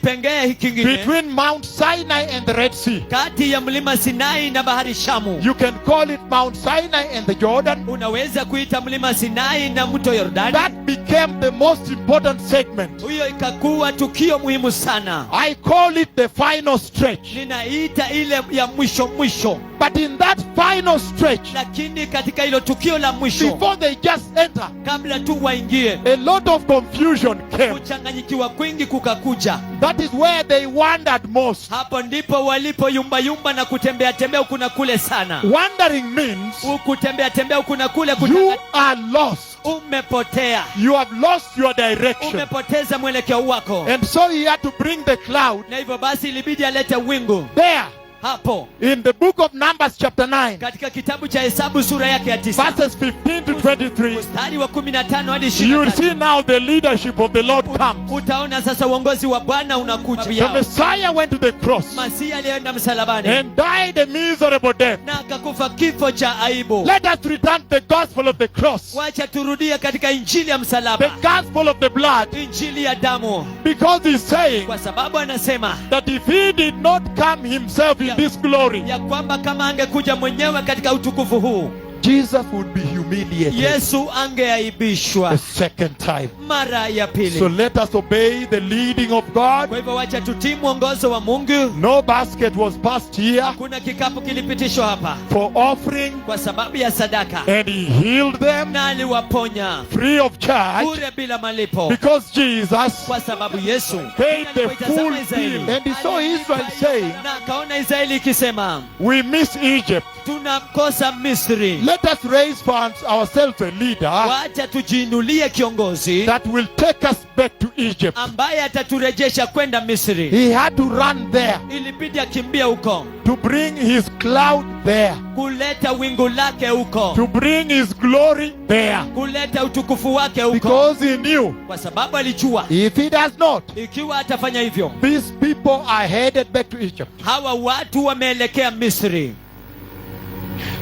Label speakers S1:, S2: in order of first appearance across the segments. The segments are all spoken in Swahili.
S1: kipengee hiki kingine
S2: between Mount Sinai and the Red Sea.
S1: kati ya mlima Sinai na bahari Shamu.
S2: You can call it Mount Sinai and the Jordan.
S1: Unaweza kuita mlima Sinai na mto Yordani.
S2: That became the most important segment.
S1: Hiyo ikakuwa tukio muhimu sana.
S2: I call it the final stretch.
S1: Ninaita ile ya mwisho mwisho.
S2: But in that final stretch,
S1: Lakini katika hilo tukio la mwisho,
S2: before they just enter,
S1: kabla tu waingie,
S2: a lot of confusion came.
S1: kuchanganyikiwa kwingi kukakuja.
S2: That is where they wandered most.
S1: Hapo ndipo walipo yumba yumba na kutembea tembea huku na kule sana.
S2: Wandering means
S1: Kutembea tembea huku na kule,
S2: you are lost.
S1: umepotea.
S2: You have lost your direction.
S1: Umepoteza mwelekeo wako.
S2: And so he had to bring the cloud
S1: Na hivyo basi ilibidi alete wingu
S2: there
S1: hapo
S2: in the book of Numbers chapter 9,
S1: katika kitabu cha Hesabu sura yake ya 9
S2: verses 15 to 23.
S1: mstari wa 15 hadi
S2: You will
S1: 23.
S2: see now the leadership of the Lord comes.
S1: Utaona sasa uongozi wa Bwana unakuja.
S2: The Messiah went to the cross
S1: Masihi alienda msalabani
S2: and died a miserable death.
S1: na akakufa kifo cha aibu.
S2: Let us return to the gospel of the cross,
S1: Wacha turudie katika injili ya
S2: the
S1: msalaba,
S2: gospel of the blood,
S1: injili ya damu,
S2: because he's saying
S1: kwa sababu anasema
S2: that if he did not come himself in this glory,
S1: ya kwamba kama angekuja mwenyewe katika utukufu huu,
S2: Jesus would be humiliated
S1: Yesu angeaibishwa
S2: the second time.
S1: mara ya pili.
S2: So let us obey the leading of God.
S1: Kwa hivyo wacha tutii mwongozo wa Mungu.
S2: No basket was passed here
S1: Hakuna kikapu kilipitishwa hapa
S2: for offering,
S1: kwa sababu ya sadaka,
S2: and he healed them
S1: na aliwaponya
S2: free of charge,
S1: bure bila malipo,
S2: because Jesus
S1: kwa sababu Yesu
S2: paid the
S1: alipoitazama
S2: full
S1: Israeli,
S2: bill. And he saw Israel saying,
S1: na akaona Israeli ikisema,
S2: we miss Egypt.
S1: tunamkosa Misri.
S2: Let us raise for ourselves a leader
S1: Wacha tujiinulie kiongozi
S2: that will take us back to Egypt.
S1: ambaye ataturejesha kwenda Misri.
S2: He had to run there
S1: Ilibidi akimbia huko
S2: to bring his cloud there,
S1: kuleta wingu lake huko,
S2: to bring his glory there,
S1: kuleta utukufu wake huko,
S2: because he knew
S1: kwa sababu alijua
S2: if he does not,
S1: ikiwa atafanya hivyo,
S2: these people are headed back to Egypt.
S1: hawa watu wameelekea Misri.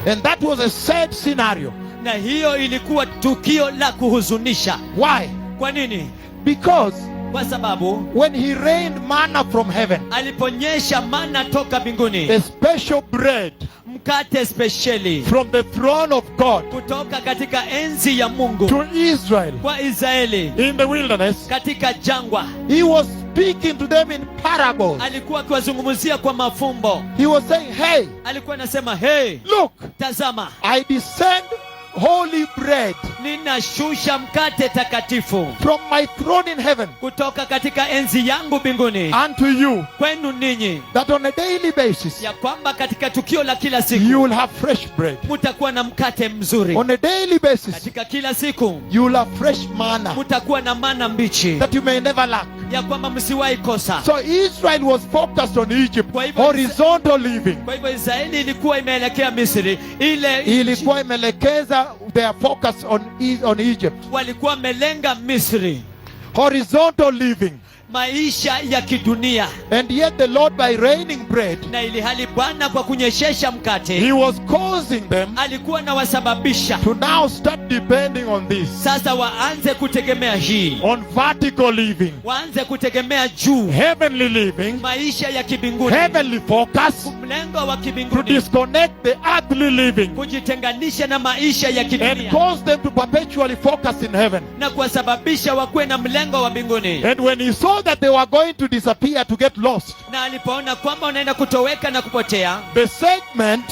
S2: And that was a sad scenario.
S1: Na hiyo ilikuwa tukio la kuhuzunisha.
S2: Why?
S1: Kwa nini?
S2: Because
S1: Kwa sababu
S2: when he rained manna from heaven,
S1: aliponyesha mana toka mbinguni,
S2: a special bread
S1: mkate spesheli
S2: from the throne of God
S1: kutoka katika enzi ya Mungu
S2: to Israel
S1: kwa Israeli
S2: in the wilderness,
S1: katika jangwa,
S2: he was speaking to them in parables.
S1: alikuwa akiwazungumzia kwa mafumbo.
S2: He was saying, hey,
S1: Alikuwa anasema, hey,
S2: look,
S1: tazama,
S2: I descend holy bread
S1: ninashusha mkate takatifu
S2: from my throne in heaven
S1: kutoka katika enzi yangu mbinguni
S2: unto you,
S1: kwenu ninyi,
S2: that on a daily basis
S1: ya kwamba katika tukio la kila
S2: you
S1: siku
S2: will have fresh bread.
S1: mutakuwa na mkate mzuri.
S2: On a daily basis
S1: Katika kila siku
S2: you will have fresh manna
S1: mutakuwa na mana mbichi,
S2: that you may never lack.
S1: ya kwamba msiwahi kosa.
S2: So Israel was focused on Egypt,
S1: Kwa hivyo
S2: horizontal living.
S1: Kwa hivyo Israeli ilikuwa imeelekea Misri, ile
S2: Ilikuwa imeelekeza their focus on Egypt.
S1: walikuwa wamelenga Misri,
S2: Horizontal living.
S1: maisha ya kidunia.
S2: And yet the Lord, by raining bread,
S1: Na ili hali Bwana kwa kunyeshesha mkate
S2: he was causing them
S1: alikuwa na wasababisha
S2: to now start depending on this,
S1: sasa waanze kutegemea hii,
S2: on vertical living,
S1: waanze kutegemea juu,
S2: heavenly living,
S1: maisha ya kibinguni,
S2: heavenly focus,
S1: mlengo wa
S2: to
S1: kibinguni,
S2: disconnect the earthly living
S1: kujitenganisha na maisha ya
S2: and
S1: kidunia
S2: cause them to perpetually focus in heaven.
S1: na kuwasababisha wakuwe na mlengo wa mbinguni.
S2: And when he saw that they were going to disappear, to get lost,
S1: Na alipoona kwamba wanaenda kutoweka na kupotea,
S2: the segment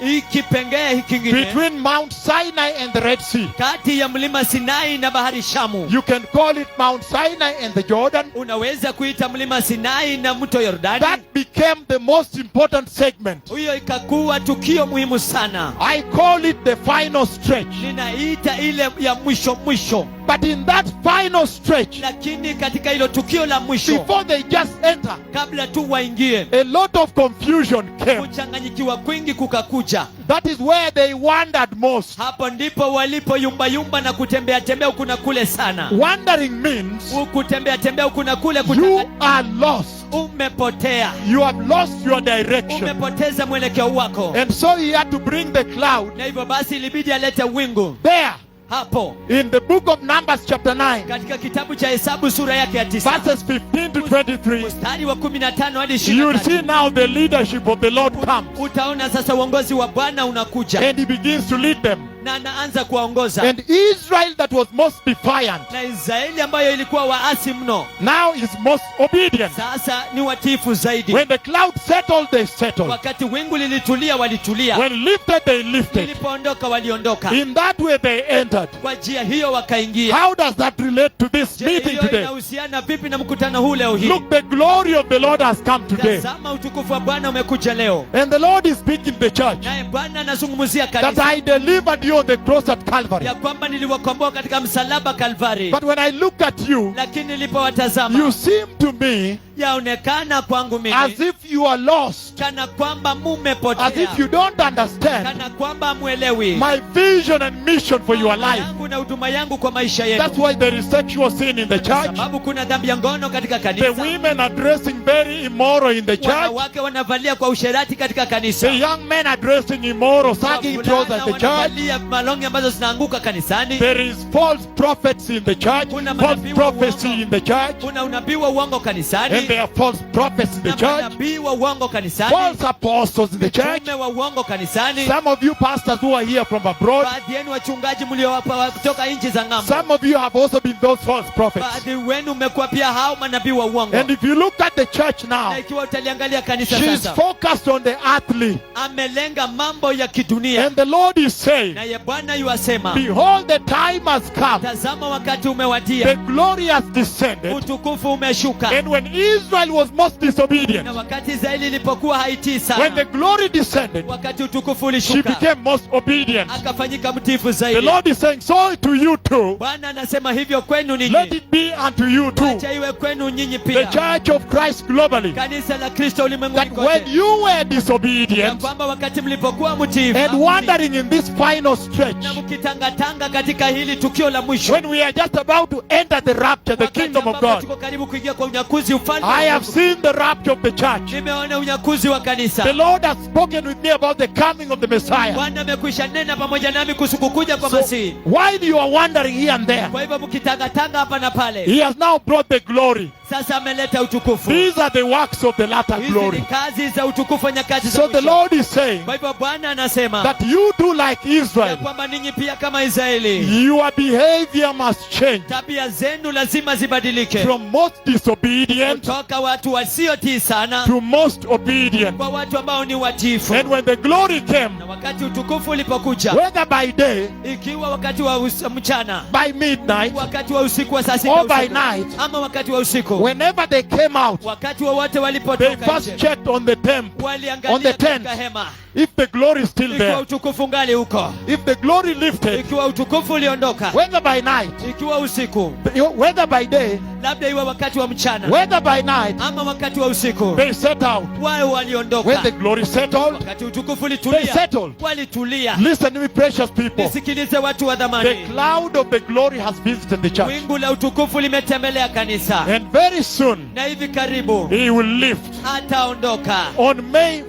S1: hii kipengee hiki kingine
S2: between Mount Sinai and the Red Sea,
S1: kati ya mlima Sinai na bahari Shamu,
S2: you can call it Mount Sinai and the Jordan,
S1: unaweza kuita mlima Sinai na mto Yordani.
S2: that became the most important segment.
S1: Hiyo ikakuwa tukio muhimu sana.
S2: I call it the final stretch.
S1: Ninaita ile ya mwisho mwisho.
S2: But in that final stretch,
S1: Lakini katika hilo tukio la mwisho,
S2: before they just enter,
S1: kabla tu waingie,
S2: a lot of confusion came.
S1: kuchanganyikiwa kwingi kukakuja.
S2: That is where they wandered most.
S1: Hapo ndipo walipo yumba yumba na kutembea tembea huku na kule sana.
S2: Wandering means
S1: Kutembea tembea huku na kule,
S2: you are lost.
S1: umepotea,
S2: You have lost your direction.
S1: umepoteza mwelekeo wako.
S2: And so he had to bring the cloud
S1: Na hivyo basi ilibidi alete wingu
S2: there
S1: hapo
S2: in the book of Numbers chapter 9,
S1: katika kitabu cha Hesabu sura yake ya 9
S2: verses 15 to 23,
S1: mstari wa 15 hadi
S2: you will see
S1: 23,
S2: now the leadership of the Lord comes.
S1: utaona sasa uongozi wa Bwana unakuja
S2: And he begins to lead them.
S1: na anaanza kuwaongoza.
S2: And Israel that was most defiant
S1: Na Israeli ambayo ilikuwa waasi mno
S2: now is most obedient.
S1: sasa ni watiifu zaidi.
S2: When the cloud settled, they settled.
S1: Wakati wingu lilitulia walitulia,
S2: When lifted, they lifted.
S1: lilipoondoka waliondoka.
S2: In that way they entered.
S1: Kwa njia hiyo wakaingia.
S2: How does that relate to this
S1: Je,
S2: meeting
S1: hiyo
S2: today?
S1: inahusiana vipi na mkutano huu leo hii?
S2: Look, the glory of the Lord has come today.
S1: Tazama utukufu wa Bwana umekuja leo.
S2: And the Lord is speaking to the church
S1: Naye Bwana anazungumzia
S2: that
S1: kanisa
S2: I delivered you on the cross at Calvary.
S1: ya kwamba niliwakomboa katika msalaba Kalvari.
S2: But when I look at you,
S1: Lakini nilipowatazama
S2: you seem to me
S1: yaonekana kwangu
S2: as
S1: mimi
S2: if you are lost,
S1: kana kwamba
S2: as
S1: mumepotea,
S2: if you don't understand
S1: kana kwamba mwelewi
S2: my vision and mission for your life.
S1: yangu na huduma yangu kwa maisha
S2: That's
S1: yenu.
S2: why there is sexual sin in the church.
S1: Sababu kuna dhambi ya ngono katika
S2: The
S1: kanisa.
S2: women are dressing very immoral in the church.
S1: Wanawake wanavalia kwa usherati katika kanisa.
S2: The young men are dressing immoral, sagging trousers at the church.
S1: Wanavalia malongi ambazo zinaanguka kanisani.
S2: There is false prophets in the church,
S1: Kuna
S2: false
S1: manabii wa
S2: prophecy
S1: uongo.
S2: in the church,
S1: Kuna unabii wa uongo
S2: and
S1: kanisani.
S2: there are false prophets in the
S1: Na
S2: church,
S1: manabii wa uongo kanisani.
S2: false apostles in the church.
S1: Mitume wa uongo kanisani.
S2: Some of you pastors who are here from abroad,
S1: Baadhi yenu wachungaji mliowapa kutoka nchi za ng'ambo.
S2: some of you have also been those false prophets.
S1: Baadhi wenu mmekuwa pia hao manabii wa uongo.
S2: And if you look at the church now,
S1: Na ikiwa utaliangalia kanisa
S2: she's
S1: sasa,
S2: focused on the earthly.
S1: amelenga mambo ya kidunia.
S2: And the Lord is saying,
S1: Naye Bwana yuasema,
S2: behold, the time has come.
S1: tazama wakati
S2: The
S1: umewadia,
S2: glory has descended.
S1: utukufu umeshuka.
S2: And when Israel was most disobedient,
S1: Na wakati Israeli ilipokuwa haitii
S2: when the
S1: sana,
S2: glory descended,
S1: wakati utukufu
S2: she
S1: ulishuka,
S2: became most obedient.
S1: akafanyika mtiifu
S2: The
S1: zaidi.
S2: Lord is saying, so to you too.
S1: Bwana anasema hivyo kwenu
S2: Let
S1: ninyi,
S2: it be unto you too.
S1: acha iwe kwenu nyinyi
S2: The
S1: pia.
S2: church of Christ globally.
S1: Kanisa la Kristo ulimwenguni
S2: That when
S1: kote,
S2: you were
S1: ya
S2: disobedient
S1: kwamba wakati mlipokuwa
S2: and
S1: mtiifu
S2: wandering in this final stretch,
S1: na mkitangatanga katika hili tukio la mwisho,
S2: when we are just about to enter the rapture, the
S1: wakati
S2: kingdom of
S1: ambapo
S2: God,
S1: tuko karibu kuingia kwa unyakuzi, ufalme wa
S2: I have
S1: Mungu.
S2: seen the rapture of the church.
S1: Nimeona unyakuzi wa kanisa.
S2: The Lord has spoken with me about the coming of the Messiah.
S1: Bwana amekwisha nena pamoja nami kuhusu kukuja kwa
S2: So
S1: Masihi.
S2: while you are wandering here and there,
S1: Kwa hivyo mkitangatanga hapa na pale,
S2: He has now brought the glory.
S1: sasa ameleta utukufu.
S2: These are the works of the latter
S1: Hizi ni
S2: glory.
S1: kazi za utukufu, nyakati za
S2: So the
S1: mwisho.
S2: Lord is saying
S1: Kwa hivyo Bwana anasema
S2: that you do like
S1: ya
S2: Israel.
S1: kwamba ninyi pia kama Israeli,
S2: Your behavior must change
S1: tabia zenu lazima zibadilike
S2: from most disobedient
S1: kutoka watu wasiotii sana
S2: to most obedient.
S1: kwa watu ambao ni watiifu.
S2: And when the glory came,
S1: Na wakati utukufu ulipokuja,
S2: whether by day,
S1: ikiwa wakati wa mchana,
S2: by midnight,
S1: wakati wa usiku wa saa sita
S2: or by
S1: usiku,
S2: night,
S1: ama wakati wa usiku,
S2: whenever they came out,
S1: wakati wowote
S2: they
S1: walipotoka
S2: first
S1: nje,
S2: checked on the temple, on
S1: waliangalia
S2: the tent,
S1: katika hema
S2: if the glory is still
S1: ikiwa
S2: there.
S1: utukufu ngali huko,
S2: If the glory lifted,
S1: ikiwa utukufu uliondoka,
S2: whether by night,
S1: ikiwa usiku,
S2: whether by day,
S1: labda iwe wakati wa mchana
S2: whether by night,
S1: ama wakati wa usiku,
S2: they set out.
S1: wao waliondoka.
S2: When the glory settled,
S1: Wakati utukufu
S2: they
S1: ulitulia,
S2: settled.
S1: walitulia.
S2: Listen to me, precious people.
S1: Nisikilize watu wa
S2: The
S1: dhamani,
S2: cloud of the glory has visited the church.
S1: wingu la utukufu limetembelea kanisa,
S2: And very soon,
S1: na hivi karibu
S2: He will lift.
S1: ataondoka.
S2: On May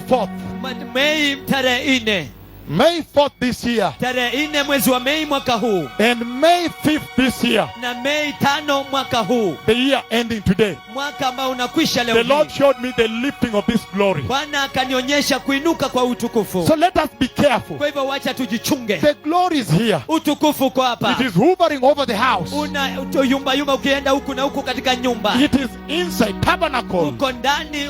S2: 4th,
S1: Mei tarehe 4,
S2: May 4th this year,
S1: tarehe 4 mwezi wa Mei mwaka huu,
S2: and May 5th this year,
S1: na Mei 5 mwaka huu,
S2: the year ending today,
S1: mwaka ambao unakwisha
S2: the
S1: leo
S2: Lord
S1: hii.
S2: showed me the lifting of this glory.
S1: Bwana akanionyesha kuinuka kwa utukufu.
S2: So let us be careful.
S1: Kwa hivyo wacha tujichunge,
S2: The glory is here.
S1: utukufu uko hapa,
S2: It is hovering over the house.
S1: una yumba yumba, ukienda huku na huku katika nyumba,
S2: It is inside tabernacle.
S1: uko ndani,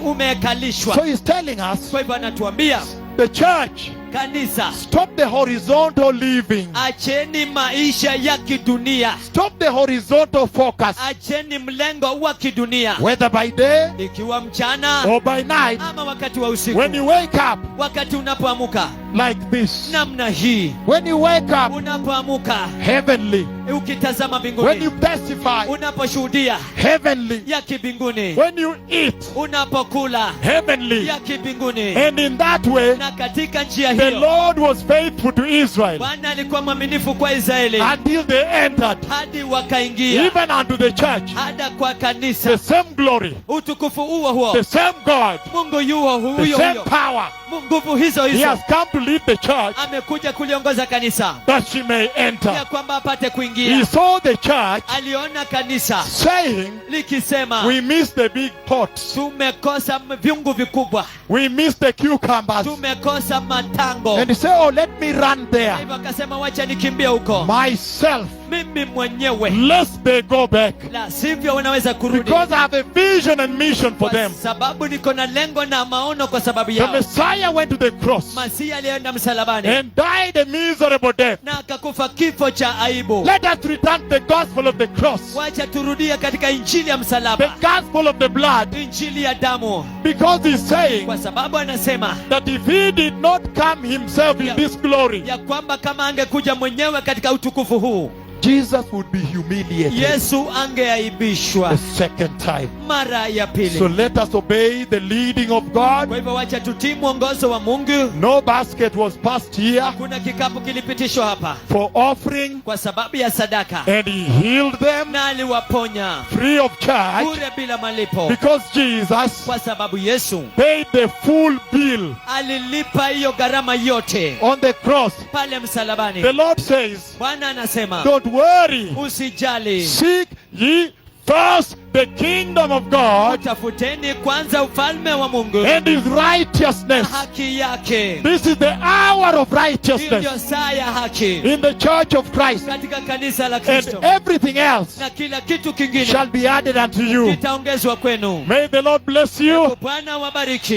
S1: umekalishwa.
S2: So He's telling us,
S1: Kwa hivyo anatuambia
S2: the church,
S1: kanisa,
S2: stop the horizontal living.
S1: acheni maisha ya kidunia,
S2: Stop the horizontal focus.
S1: acheni mlengo wa kidunia,
S2: Whether by day
S1: ikiwa mchana
S2: or by night,
S1: ama wakati wa usiku.
S2: when you wake up
S1: Wakati unapoamuka
S2: like this,
S1: namna hii,
S2: when you wake up
S1: unapoamuka
S2: heavenly,
S1: ukitazama
S2: when
S1: mbinguni,
S2: you testify
S1: unaposhuhudia
S2: heavenly,
S1: ya kibinguni,
S2: when you eat
S1: unapokula
S2: heavenly,
S1: ya kibinguni,
S2: and in that way,
S1: na katika njia
S2: The
S1: hiyo.
S2: Lord was faithful to Israel
S1: Bwana alikuwa mwaminifu kwa Israeli
S2: until they entered,
S1: hadi wakaingia,
S2: even unto the church.
S1: hada kwa
S2: The
S1: kanisa.
S2: same glory,
S1: Utukufu huo huo,
S2: the same God,
S1: Mungu yuo
S2: the
S1: huyo
S2: same
S1: huyo,
S2: power.
S1: nguvu hizo
S2: He
S1: hizo
S2: has come to lead the church
S1: amekuja kuliongoza kanisa
S2: that she may
S1: ya
S2: enter.
S1: kwamba apate
S2: He
S1: kuingia.
S2: saw the church
S1: Aliona kanisa
S2: saying,
S1: likisema,
S2: we miss the big pots.
S1: tumekosa vyungu vikubwa,
S2: We miss the cucumbers.
S1: tumekosa matango.
S2: And he said, oh, let me run there
S1: Hivyo akasema, wacha nikimbie huko
S2: myself,
S1: mimi mwenyewe,
S2: lest they go back.
S1: la sivyo wanaweza kurudi,
S2: Because I have a vision and mission for
S1: kwa
S2: them.
S1: sababu niko na lengo na maono kwa sababu
S2: The
S1: yao.
S2: Messiah went to the cross
S1: Masihi alienda msalabani
S2: and died a miserable death.
S1: na akakufa kifo cha aibu.
S2: Let us return to the gospel of the cross,
S1: Wacha turudie katika injili ya
S2: the
S1: msalaba,
S2: gospel of the blood,
S1: injili ya damu,
S2: because he's saying
S1: kwa sababu anasema
S2: that if he did not come himself in this glory,
S1: ya kwamba kama angekuja mwenyewe katika utukufu huu,
S2: Jesus would be humiliated
S1: Yesu angeaibishwa
S2: the second time.
S1: mara ya
S2: So
S1: pili.
S2: let us obey the leading of God.
S1: Kwa hivyo wacha tutii mwongozo wa Mungu.
S2: No basket was passed here
S1: Kuna kikapu kilipitishwa hapa
S2: for offering,
S1: kwa sababu ya sadaka,
S2: and he healed them
S1: na aliwaponya
S2: free of charge
S1: bure bila malipo,
S2: because Jesus
S1: kwa sababu Yesu
S2: paid the full bill
S1: alilipa hiyo gharama yote
S2: on the cross.
S1: pale msalabani.
S2: The Lord says,
S1: Bwana anasema,
S2: don't worry,
S1: usijali,
S2: seek ye first the kingdom of God
S1: tafuteni kwanza ufalme wa Mungu
S2: and his
S1: na
S2: righteousness.
S1: haki yake.
S2: This is the hour of
S1: Hiyo
S2: righteousness
S1: ndio saa ya haki
S2: in the church of Christ,
S1: katika kanisa la
S2: and
S1: Kristo,
S2: everything else
S1: na kila kitu kingine
S2: shall be added unto you.
S1: kitaongezwa kwenu.
S2: May the Lord bless you.
S1: Bwana wabariki.